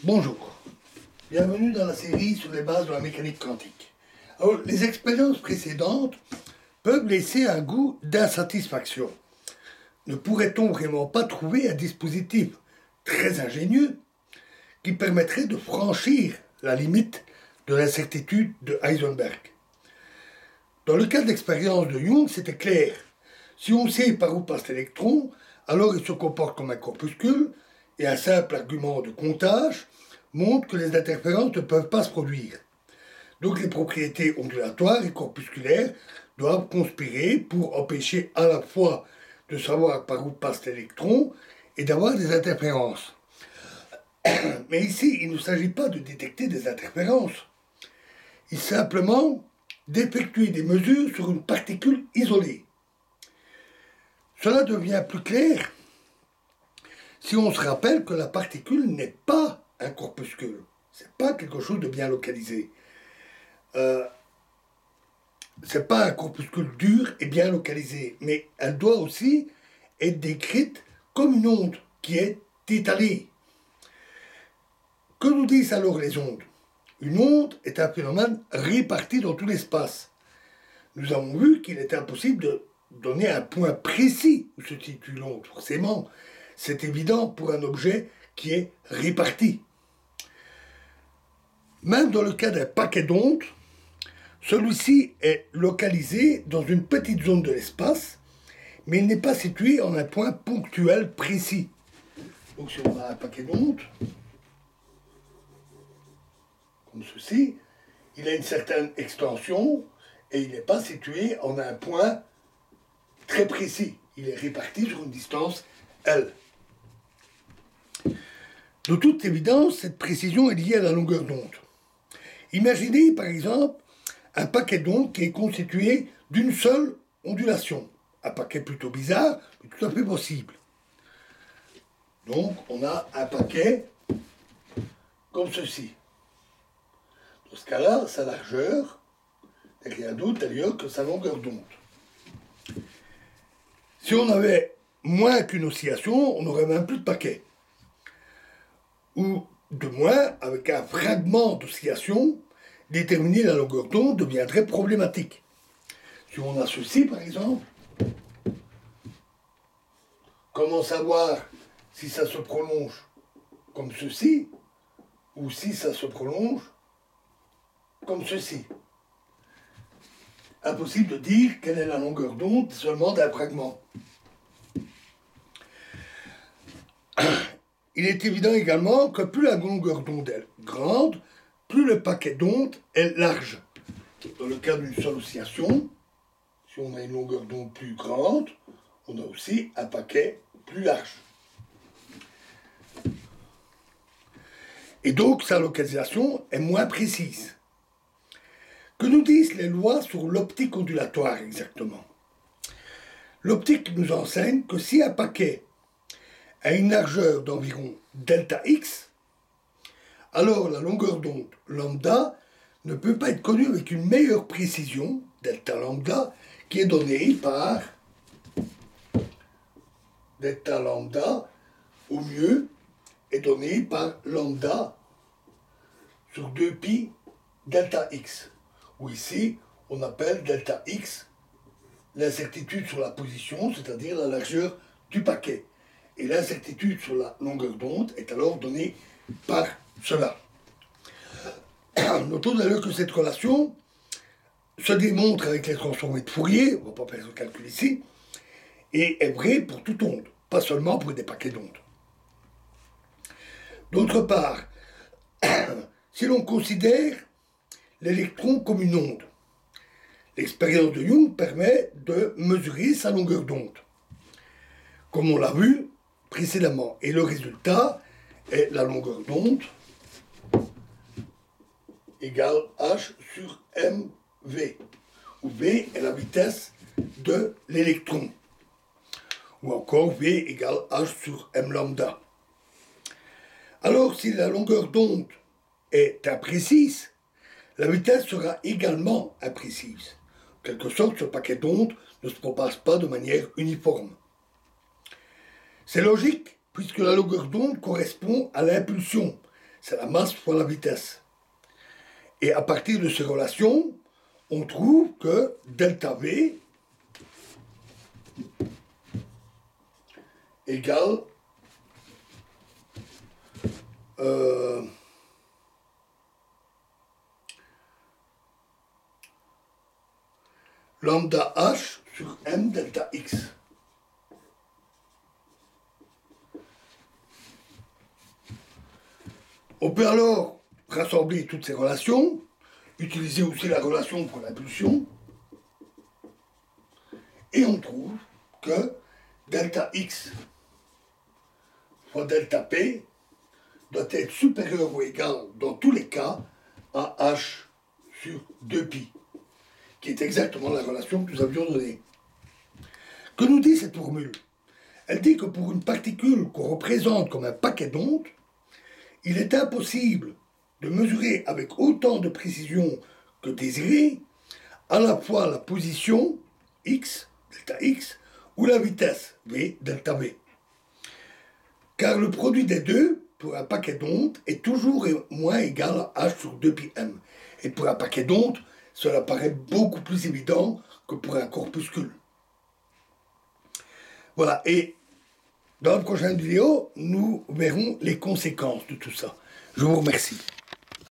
Bonjour, bienvenue dans la série sur les bases de la mécanique quantique. Alors, les expériences précédentes peuvent laisser un goût d'insatisfaction. Ne pourrait-on vraiment pas trouver un dispositif très ingénieux qui permettrait de franchir la limite de l'incertitude de Heisenberg? Dans le cas de l'expérience de Young, c'était clair. Si on sait par où passe l'électron, alors il se comporte comme un corpuscule, et un simple argument de comptage montre que les interférences ne peuvent pas se produire. Donc les propriétés ondulatoires et corpusculaires doivent conspirer pour empêcher à la fois de savoir par où passe l'électron et d'avoir des interférences. Mais ici, il ne s'agit pas de détecter des interférences. Il s'agit simplement d'effectuer des mesures sur une particule isolée. Cela devient plus clair si on se rappelle que la particule n'est pas un corpuscule. Ce n'est pas quelque chose de bien localisé. Ce n'est pas un corpuscule dur et bien localisé, mais elle doit aussi être décrite comme une onde qui est étalée. Que nous disent alors les ondes? Une onde est un phénomène réparti dans tout l'espace. Nous avons vu qu'il est impossible de donner un point précis où se situe l'onde. Forcément, c'est évident pour un objet qui est réparti. Même dans le cas d'un paquet d'ondes, celui-ci est localisé dans une petite zone de l'espace, mais il n'est pas situé en un point ponctuel précis. Donc si on a un paquet d'ondes, comme ceci, il a une certaine extension et il n'est pas situé en un point très précis. Il est réparti sur une distance L. De toute évidence, cette précision est liée à la longueur d'onde. Imaginez par exemple un paquet d'ondes qui est constitué d'une seule ondulation. Un paquet plutôt bizarre, mais tout à fait possible. Donc on a un paquet comme ceci. Dans ce cas-là, sa largeur n'est rien d'autre d'ailleurs que sa longueur d'onde. Si on avait moins qu'une oscillation, on n'aurait même plus de paquet. Ou de moins, avec un fragment d'oscillation, déterminer la longueur d'onde deviendrait problématique. Si on a ceci par exemple, comment savoir si ça se prolonge comme ceci ou si ça se prolonge comme ceci? Impossible de dire quelle est la longueur d'onde seulement d'un fragment. Il est évident également que plus la longueur d'onde est grande, plus le paquet d'onde est large. Dans le cas d'une seule oscillation, si on a une longueur d'onde plus grande, on a aussi un paquet plus large. Et donc sa localisation est moins précise. Que nous disent les lois sur l'optique ondulatoire exactement? L'optique nous enseigne que si un paquet a une largeur d'environ delta x, alors la longueur d'onde lambda ne peut pas être connue avec une meilleure précision, delta lambda, qui est donnée par delta lambda, au mieux, est donnée par lambda sur 2pi delta x, où ici on appelle delta x l'incertitude sur la position, c'est-à-dire la largeur du paquet. Et l'incertitude sur la longueur d'onde est alors donnée par cela. Notons d'ailleurs que cette relation se démontre avec les transformées de Fourier, on ne va pas faire ce calcul ici, et est vraie pour toute onde, pas seulement pour des paquets d'ondes. D'autre part, si l'on considère l'électron comme une onde, l'expérience de Young permet de mesurer sa longueur d'onde, comme on l'a vu précédemment. Et le résultat est la longueur d'onde égale h sur mv, où v est la vitesse de l'électron, ou encore v égale h sur m lambda. Alors si la longueur d'onde est imprécise, la vitesse sera également imprécise. En quelque sorte, ce paquet d'ondes ne se propage pas de manière uniforme. C'est logique, puisque la longueur d'onde correspond à l'impulsion, c'est la masse fois la vitesse. Et à partir de ces relations, on trouve que delta V égale lambda H sur M delta X. On peut alors rassembler toutes ces relations, utiliser aussi la relation pour l'impulsion, et on trouve que delta X fois delta P doit être supérieur ou égal dans tous les cas à H sur 2pi, qui est exactement la relation que nous avions donnée. Que nous dit cette formule? Elle dit que pour une particule qu'on représente comme un paquet d'ondes, il est impossible de mesurer avec autant de précision que désiré à la fois la position x, delta x, ou la vitesse v, delta v. Car le produit des deux, pour un paquet d'ondes, est toujours moins égal à h sur 2πm. Et pour un paquet d'ondes, cela paraît beaucoup plus évident que pour un corpuscule. Voilà, et dans la prochaine vidéo, nous verrons les conséquences de tout ça. Je vous remercie.